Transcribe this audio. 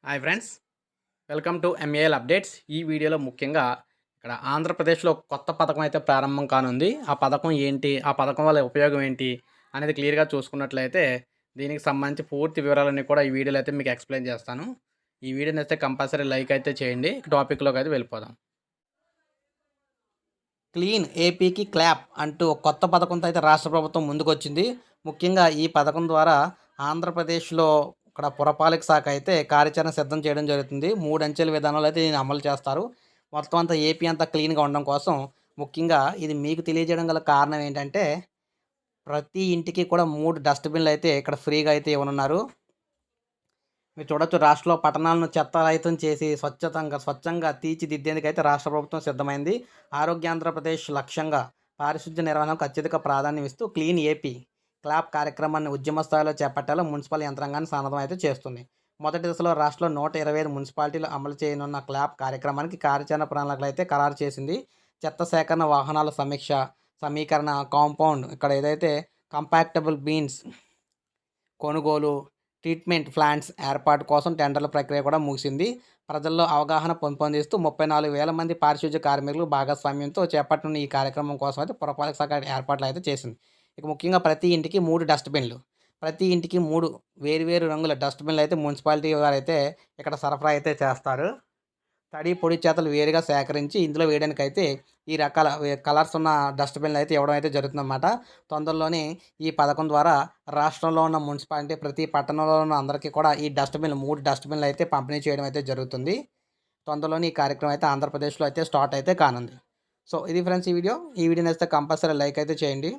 Hi friends, welcome to MAL updates. ఈ వీడియోలో ముఖ్యంగా ఇక్కడ ఆంధ్రప్రదేశ్లో కొత్త పథకం అయితే ప్రారంభం కానుంది. ఆ పథకం ఏంటి, ఆ పథకం వల్ల ఉపయోగం ఏంటి అనేది క్లియర్గా చూసుకున్నట్లయితే దీనికి సంబంధించి పూర్తి వివరాలన్నీ కూడా ఈ వీడియోలో అయితే మీకు ఎక్స్ప్లెయిన్ చేస్తాను. ఈ వీడియోని అయితే కంపల్సరీ లైక్ అయితే చేయండి. టాపిక్లోకి అయితే వెళ్ళిపోదాం. క్లీన్ ఏపీకి క్లాప్ అంటూ ఒక కొత్త పథకంతో అయితే రాష్ట్ర ప్రభుత్వం ముందుకొచ్చింది. ముఖ్యంగా ఈ పథకం ద్వారా ఆంధ్రప్రదేశ్లో ఇక్కడ పురపాలక శాఖ అయితే కార్యాచరణ సిద్ధం చేయడం జరుగుతుంది. 3 అంచెల విధానంలో అయితే దీన్ని అమలు చేస్తారు. మొత్తం అంతా ఏపీ అంతా క్లీన్‌గా ఉండడం కోసం ముఖ్యంగా ఇది మీకు తెలియజేయడం గల కారణం ఏంటంటే, ప్రతి ఇంటికి కూడా 3 డస్ట్‌బిన్‌లు అయితే ఇక్కడ ఫ్రీగా అయితే ఇవ్వనున్నారు. మీరు చూడొచ్చు, రాష్ట్రంలో పట్టణాలను చెత్తారహితం చేసి స్వచ్ఛంగా తీర్చిదిద్దేందుకైతే రాష్ట్ర ప్రభుత్వం సిద్ధమైంది. ఆరోగ్య ఆంధ్రప్రదేశ్ లక్ష్యంగా పారిశుధ్య నిర్వహణకు అత్యధిక ప్రాధాన్యం ఇస్తూ క్లీన్ ఏపీ క్లాప్ కార్యక్రమాన్ని ఉద్యమ స్థాయిలో చేపట్టాలో మున్సిపల్ యంత్రాంగాన్ని సన్నద్ధం అయితే చేస్తుంది. మొదటి దశలో రాష్ట్రంలో 125 మున్సిపాలిటీలు అమలు చేయనున్న క్లాప్ కార్యక్రమానికి కార్యాచరణ ప్రణాళికలు అయితే ఖరారు చేసింది. చెత్త సేకరణ, వాహనాల సమీక్ష, సమీకరణ, కాంపౌండ్ ఇక్కడ ఏదైతే కంపాక్టబుల్ బీన్స్ కొనుగోలు, ట్రీట్మెంట్ ప్లాంట్స్ ఏర్పాటు కోసం టెండర్ల ప్రక్రియ కూడా ముగిసింది. ప్రజల్లో అవగాహన పెంపొందిస్తూ 34,000 మంది పారిశుధ్య కార్మికులు భాగస్వామ్యంతో చేపట్టనున్న ఈ కార్యక్రమం కోసం అయితే పురపాలక శాఖ ఏర్పాట్లు అయితే చేసింది. ఇక ముఖ్యంగా ప్రతి ఇంటికి 3 డస్ట్‌బిన్‌లు. ప్రతి ఇంటికి 3 వేరు రంగుల డస్ట్‌బిన్‌లు అయితే మున్సిపాలిటీ వారైతే ఇక్కడ సరఫరా అయితే చేస్తారు. తడి, పొడి చెత్తలు వేరుగా సేకరించి ఇందులో వేయడానికైతే ఈ రకాల కలర్స్ ఉన్న డస్ట్‌బిన్‌లు అయితే ఇవ్వడం అయితే జరుగుతుందన్నమాట. తొందరలోనే ఈ పథకం ద్వారా రాష్ట్రంలో ఉన్న మున్సిపాలిటీ ప్రతి పట్టణంలో ఉన్న అందరికీ కూడా ఈ డస్ట్‌బిన్‌లు 3 డస్ట్‌బిన్‌లు అయితే పంపిణీ చేయడం అయితే జరుగుతుంది. తొందరలోనే ఈ కార్యక్రమం అయితే ఆంధ్రప్రదేశ్‌లో అయితే స్టార్ట్ అయితే కానుంది. సో, ఇది ఫ్రెండ్స్ ఈ వీడియో. ఈ వీడియో నచ్చితే కంపల్సరీ లైక్ అయితే చేయండి.